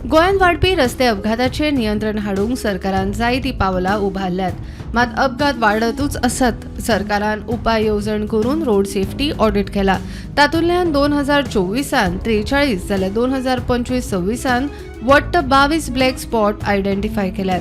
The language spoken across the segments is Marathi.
गोंयांत वाडपी रस्ते अपघाताचेर नियंत्रण हाडूंक सरकारान जायतीं पावलां उबारल्यात. मात अपघात वाडतूच आसात. सरकारान उपाय येवजण करून रोड सेफ्टी ऑडिट केला. तातूंतल्यान 2024 43 जाल्यार 2025-26 वट्ट 22 ब्लॅक स्पॉट आयडेंटिफाय केल्यात.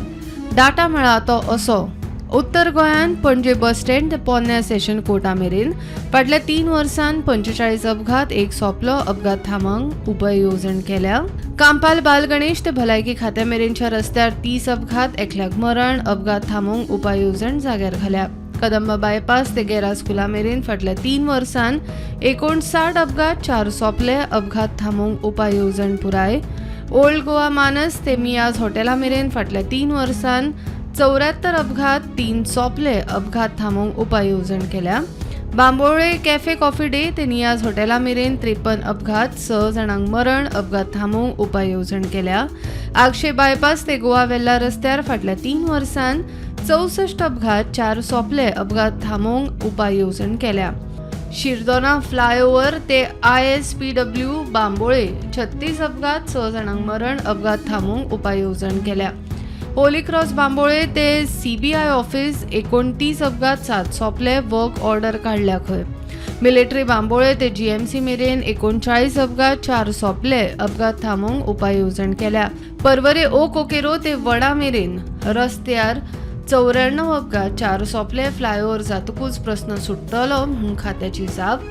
डाटा मेळ्ळा तो असो. उत्तर गोंयांत पणजे बस स्टँड ते पोन्न्या सेशन कोर्टा मेरेन फाटल्या 3 वर्सांत 45 अपघात एक सोंपलो. अपघात थांबोवंक उपाय येवजण केल्या. कांपाल बालगणेश ते भलायकी खात्या मेरेनच्या रस्त्यार 30 अपघात, एकल्याक मरण. अपघात थांबोवंक उपाय येवजण जाग्यार घाल्या. कदंबा बायपास ते गेरा स्कुला मेरेन फाटल्या 3 वर्सांत 59 अपघात, 4 सोंपले. अपघात थांबोवंक उपाय येवजण पुराय. ओल्ड गोवा मानस ते मियाज हॉटेला मेरेन फाटल्या 3 वर्सांत 74 अपघात, 3 सोंपले. अपघात थांबोवंक उपाय येवजण केल्या. बांबोळे कॅफे कॉफी डे ते नियाज हॉटेला मेरेन 53 अपघात, 6 जाणांक मरण. अपघात थांबोवंक उपाय येवजण केल्या. आगशे बायपास ते गोवा वेल्ला रस्त्यार फाटल्या 3 वर्सांत 64 अपघात, 4 सोंपले. अपघात थांबोवंक उपाय येवजण केल्या. शिरदोना फ्लायओव्हर ते ISPW बांबोळे 36 अपघात, 6 जाणांक मरण. अपघात थांबोवंक उपाय येवजण केल्या. होली क्रॉस बांबोळे ते CBI ऑफिस 29 अपघात, 7 सोंपले. वर्क ऑर्डर काडल्या खंय. मिलिटरी बांबोळे ते GMC मेरेन 39 अपघात, 4 सोंपले. अपघात थांबोवंक उपाय येवजण केल्या. परवरे ओ कोकेरो ते वडा मेरेन रस्त्यार 94 अपघात, 4 सोंपले. फ्लायओव्हर जातकूच प्रस्न सुट्टलो म्हूण खात्याची जाप.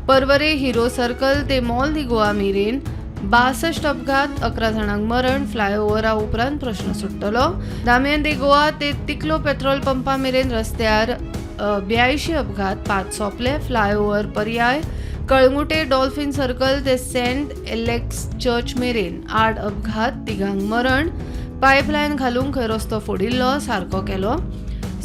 परवरे हिरो सर्कल ते मॉल दी गोवा मेरेन 62 अपघात, 11 जाणांक मरण. फ्लायओव्हरा उपरांत प्रश्न सुट्टलो. दामियन दे गोवा ते तिकलो पेट्रोल पंपा मेरेन रस्त्यार 82 अपघात, 5 सोंपले. फ्लायओव्हर पर्याय. कळंगुटे डॉल्फिन सर्कल ते सेंट एलेक्स चर्च मेरेन 8 अपघात, 3 मरण. पायपलायन घालूंक खंय रस्तो फोडिल्लो, सारको केलो.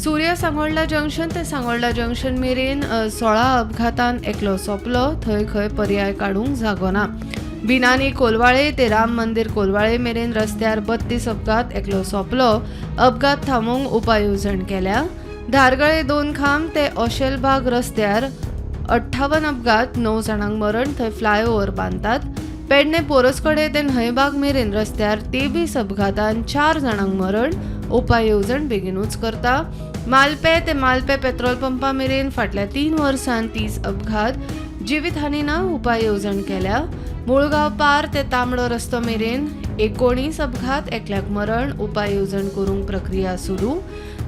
सूर्य सांगोळडा जंक्शन ते सांगोळडा जंक्शन मेरेन 16 अपघातान एकलो सोंपलो. थंय खंय पर्याय काडूंक जागो ना. बिनानी कोलवाळे ते राम मंदिर कोलवाळे मेरेन रस्त्यार 32 अपघात, एकलो सोंपलो. अपघात थांबोवंक उपाय येवजण केल्या. धारगळे 2 खांब ते ओशेलबाग रस्त्यार 58 अपघात, 9 जाणांक मरण. थंय फ्लायओव्हर बांदतात. पेडणे पोरसकडे ते न्हयबाग मेरेन रस्त्यार 23 अपघातान 4 जाणांक मरण. उपाय येवजण बेगीनूच करता. मालपे ते मालपे पेट्रोल पंपा मेरेन फाटल्या 3 वर्सांत 30 अपघात, जिवीतहानी ना. उपाय येवजण केल्या. मुळगांव पार ते तांबडो रस्तो मेरेन 19 अपघात, एकल्याक मरण. उपाय येवजण करूंक प्रक्रिया सुरू.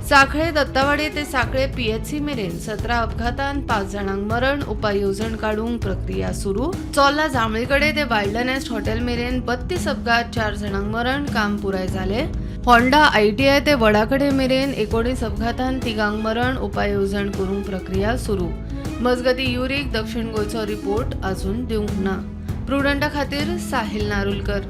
साखळे दत्तावाडे ते साखळे PHC मेरेन 17 अपघातान 5 जाणांक मरण. उपाय येवजण काडूंक प्रक्रिया सुरू. चोला जांभळीकडे ते वायल्डनेस्ट हॉटेल मेरेन 32 अपघात, 4 जाणांक मरण. काम पुराय जाले. होंडा ITI ते वडाकडे मेरेन 19 अपघातान 3 मरण. उपाय येवजण करूंक प्रक्रिया सुरू. मजगती युरिक दक्षिण गोंयचो रिपोर्ट अजून दिवंक ना. प्रुडंटा खातीर साहिल नारुलकर.